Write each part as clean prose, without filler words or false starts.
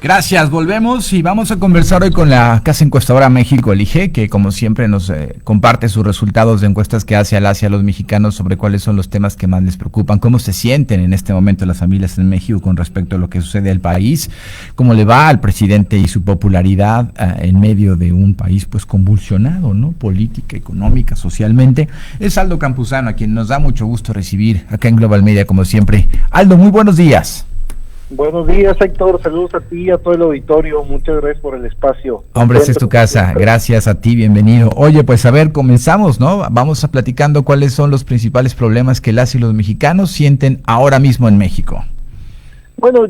Gracias, volvemos y vamos a conversar hoy con la casa encuestadora México Elige, que como siempre nos comparte sus resultados de encuestas que hace a los mexicanos sobre cuáles son los temas que más les preocupan, cómo se sienten en este momento las familias en México con respecto a lo que sucede al país, cómo le va al presidente y su popularidad en medio de un país pues convulsionado, ¿no? Política, económica, socialmente. Es Aldo Campuzano, a quien nos da mucho gusto recibir acá en Global Media como siempre. Aldo, muy buenos días. Buenos días, Héctor, saludos a ti y a todo el auditorio, muchas gracias por el espacio. Hombre, esta es tu casa, gracias a ti, bienvenido. Oye, pues a ver, comenzamos, ¿no? Vamos a platicando cuáles son los principales problemas que las y los mexicanos sienten ahora mismo en México. Bueno,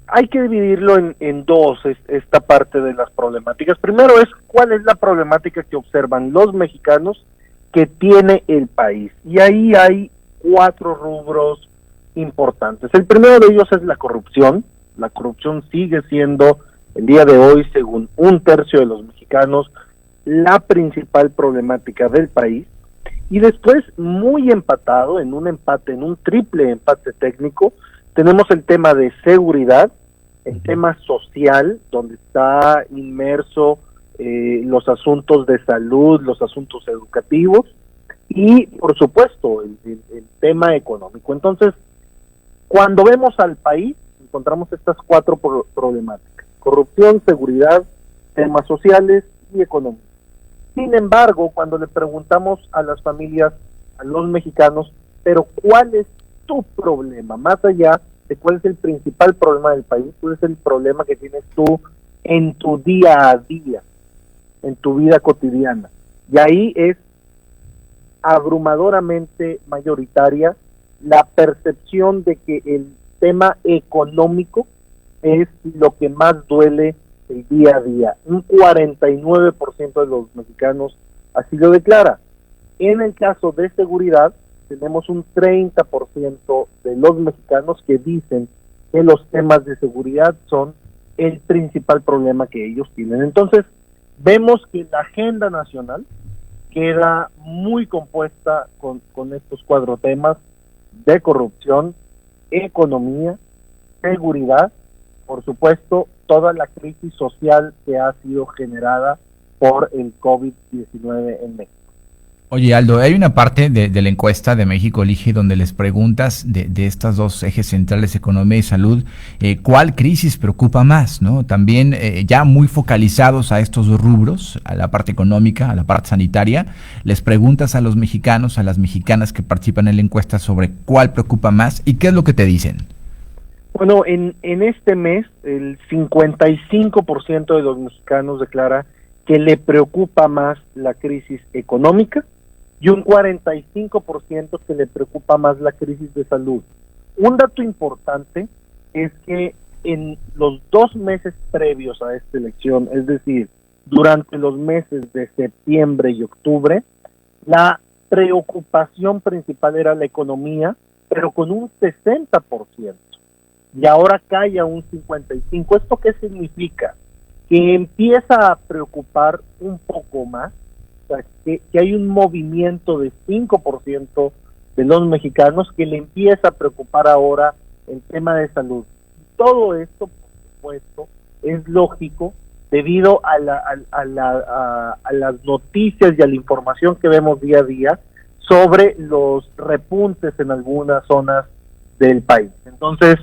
hay que dividirlo en dos, esta parte de las problemáticas. Primero es cuál es la problemática que observan los mexicanos que tiene el país. Y ahí hay 4 rubros importantes. El primero de ellos es la corrupción. La corrupción sigue siendo, el día de hoy, según 1/3 de los mexicanos, la principal problemática del país. Y después, muy empatado, en un triple empate técnico, tenemos el tema de seguridad, el tema social, donde está inmerso los asuntos de salud, los asuntos educativos, y por supuesto el tema económico. Entonces, cuando vemos al país, encontramos estas 4 problemáticas: corrupción, seguridad, temas sociales y económicos. Sin embargo, cuando le preguntamos a las familias, a los mexicanos, pero ¿cuál es tu problema? Más allá de cuál es el principal problema del país, cuál es el problema que tienes tú en tu día a día, en tu vida cotidiana. Y ahí es abrumadoramente mayoritaria la percepción de que el tema económico es lo que más duele el día a día. Un 49% de los mexicanos así lo declara. En el caso de seguridad, tenemos un 30% de los mexicanos que dicen que los temas de seguridad son el principal problema que ellos tienen. Entonces, vemos que la agenda nacional queda muy compuesta con estos 4 temas de corrupción, economía, seguridad, por supuesto, toda la crisis social que ha sido generada por el COVID-19 en México. Oye, Aldo, hay una parte de la encuesta de México Elige donde les preguntas de estas 2 ejes centrales, economía y salud, ¿cuál crisis preocupa más, no? También ya muy focalizados a estos 2 rubros, a la parte económica, a la parte sanitaria, les preguntas a los mexicanos, a las mexicanas que participan en la encuesta sobre cuál preocupa más y qué es lo que te dicen. Bueno, en este mes el 55% de los mexicanos declara que le preocupa más la crisis económica, y un 45% que le preocupa más la crisis de salud. Un dato importante es que en los 2 meses previos a esta elección, es decir, durante los meses de septiembre y octubre, la preocupación principal era la economía, pero con un 60%, y ahora cae a un 55%. ¿Esto qué significa? Que empieza a preocupar un poco más, o sea, que hay un movimiento de 5% de los mexicanos que le empieza a preocupar ahora el tema de salud. Todo esto, por supuesto, es lógico debido a las noticias y a la información que vemos día a día sobre los repuntes en algunas zonas del país. Entonces,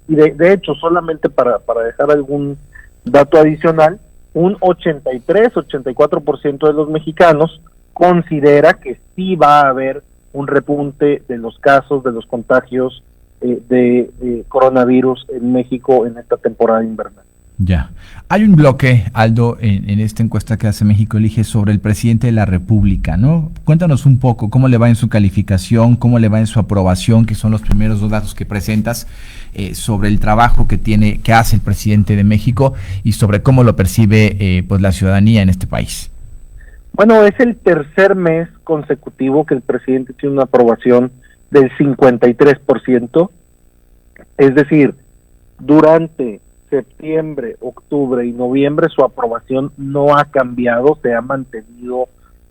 y de hecho, solamente para dejar algún dato adicional, un 83-84% de los mexicanos considera que sí va a haber un repunte de los casos, de los contagios de coronavirus en México en esta temporada invernal. Ya. Hay un bloque, Aldo, en esta encuesta que hace México Elige sobre el presidente de la República, ¿no? Cuéntanos un poco cómo le va en su calificación, cómo le va en su aprobación, que son los primeros 2 datos que presentas sobre el trabajo que hace el presidente de México y sobre cómo lo percibe pues la ciudadanía en este país. Bueno, es el tercer mes consecutivo que el presidente tiene una aprobación del 53%, es decir, durante septiembre, octubre y noviembre su aprobación no ha cambiado, se ha mantenido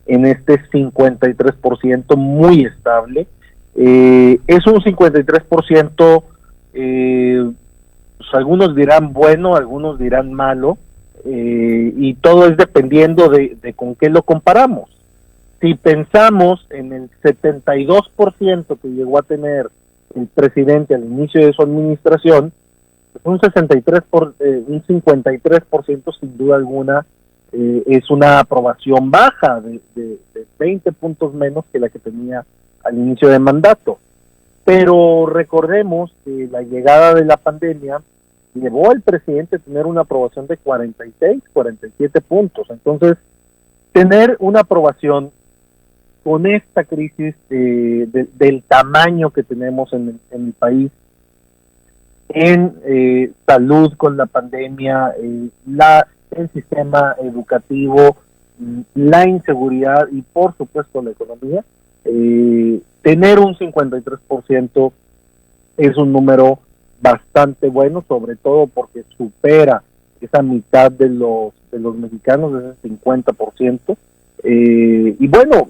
en este 53% muy estable. Es un 53% pues algunos dirán bueno, algunos dirán malo, y todo es dependiendo de con qué lo comparamos. Si pensamos en el 72% que llegó a tener el presidente al inicio de su administración, pues un 53% sin duda alguna es una aprobación baja de 20 puntos menos que la que tenía al inicio de mandato. Pero recordemos que la llegada de la pandemia llevó al presidente a tener una aprobación de 46, 47 puntos. Entonces, tener una aprobación con esta crisis del tamaño que tenemos en el país, en salud con la pandemia, el sistema educativo, la inseguridad y por supuesto la economía, tener un 53% es un número bastante bueno, sobre todo porque supera esa mitad de los mexicanos, ese 50%. Y bueno,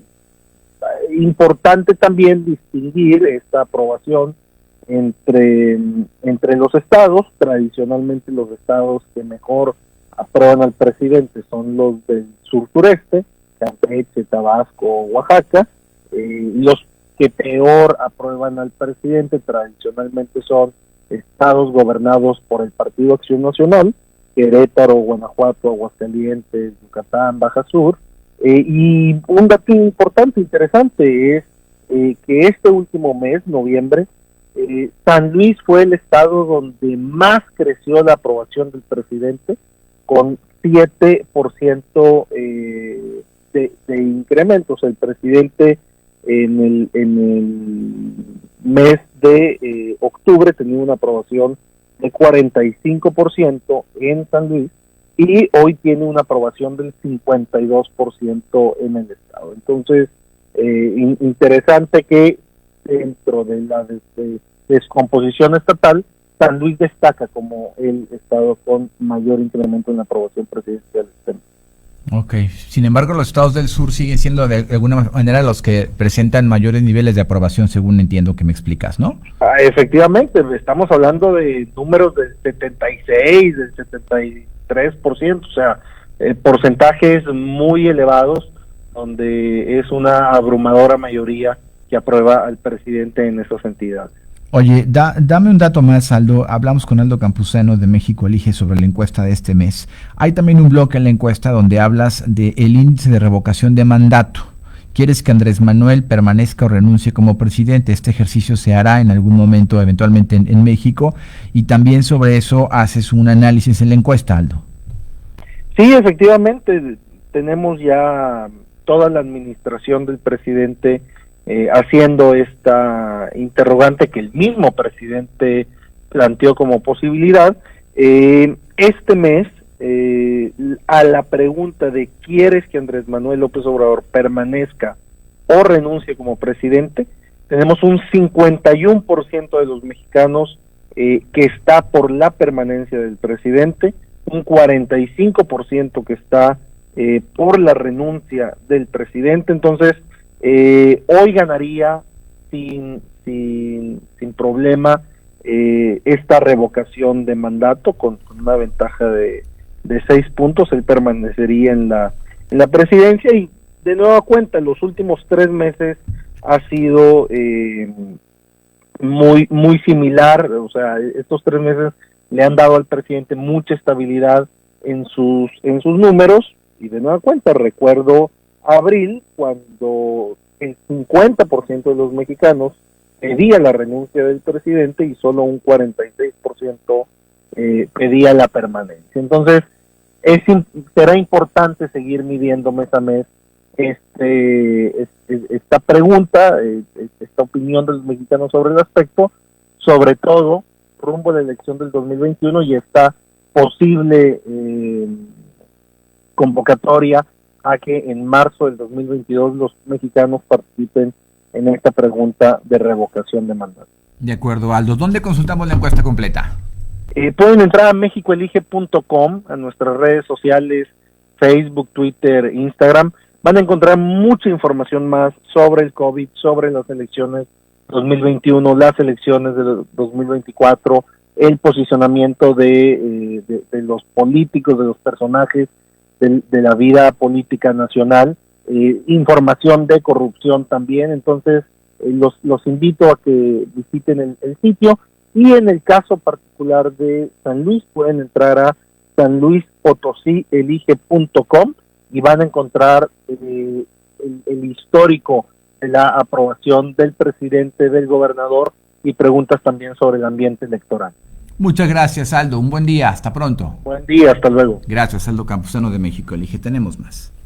importante también distinguir esta aprobación entre los estados. Tradicionalmente los estados que mejor aprueban al presidente son los del sur-sureste, Campeche, Tabasco, Oaxaca. Los que peor aprueban al presidente tradicionalmente son estados gobernados por el Partido Acción Nacional, Querétaro, Guanajuato, Aguascalientes, Yucatán, Baja Sur. Y un dato importante, interesante, es que este último mes, noviembre, San Luis fue el estado donde más creció la aprobación del presidente, con 7% de incrementos. El presidente en el mes de octubre tenía una aprobación de 45% en San Luis, y hoy tiene una aprobación del 52% en el estado. Entonces, interesante que dentro de la descomposición estatal, San Luis destaca como el estado con mayor incremento en la aprobación presidencial. Ok, sin embargo los estados del sur siguen siendo de alguna manera los que presentan mayores niveles de aprobación, según entiendo que me explicas, ¿no? Efectivamente, estamos hablando de números del 76, del 73%, o sea, porcentajes muy elevados, donde es una abrumadora mayoría que aprueba al presidente en esas entidades. Oye, dame un dato más, Aldo. Hablamos con Aldo Campuzano de México Elige sobre la encuesta de este mes. Hay también un bloque en la encuesta donde hablas del índice de revocación de mandato. ¿Quieres que Andrés Manuel permanezca o renuncie como presidente? Este ejercicio se hará en algún momento, eventualmente en México, y también sobre eso haces un análisis en la encuesta, Aldo. Sí, efectivamente, tenemos ya toda la administración del presidente haciendo esta interrogante que el mismo presidente planteó como posibilidad. Este mes, a la pregunta de ¿quieres que Andrés Manuel López Obrador permanezca o renuncie como presidente?, tenemos un 51% de los mexicanos que está por la permanencia del presidente, un 45% que está por la renuncia del presidente. Entonces, hoy ganaría sin problema esta revocación de mandato con una ventaja de 6 puntos. Él permanecería en la presidencia, y de nueva cuenta los últimos 3 meses ha sido muy similar. O sea, estos 3 meses le han dado al presidente mucha estabilidad en sus números, y de nueva cuenta recuerdo abril, cuando el 50% de los mexicanos pedía la renuncia del presidente y solo un 46% pedía la permanencia. Entonces, será importante seguir midiendo mes a mes esta pregunta, esta opinión de los mexicanos sobre el aspecto, sobre todo rumbo a la elección del 2021 y esta posible convocatoria a que en marzo del 2022 los mexicanos participen en esta pregunta de revocación de mandato. De acuerdo, Aldo. ¿Dónde consultamos la encuesta completa? Pueden entrar a mexicoelige.com, a nuestras redes sociales, Facebook, Twitter, Instagram. Van a encontrar mucha información más sobre el COVID, sobre las elecciones 2021, las elecciones de 2024, el posicionamiento de los políticos, de los personajes de la vida política nacional, información de corrupción también. Entonces los invito a que visiten el sitio, y en el caso particular de San Luis pueden entrar a sanluispotosielige.com y van a encontrar el histórico de la aprobación del presidente, del gobernador, y preguntas también sobre el ambiente electoral. Muchas gracias, Aldo. Un buen día. Hasta pronto. Buen día, hasta luego. Gracias, Aldo Campuzano de México Elige. Tenemos más.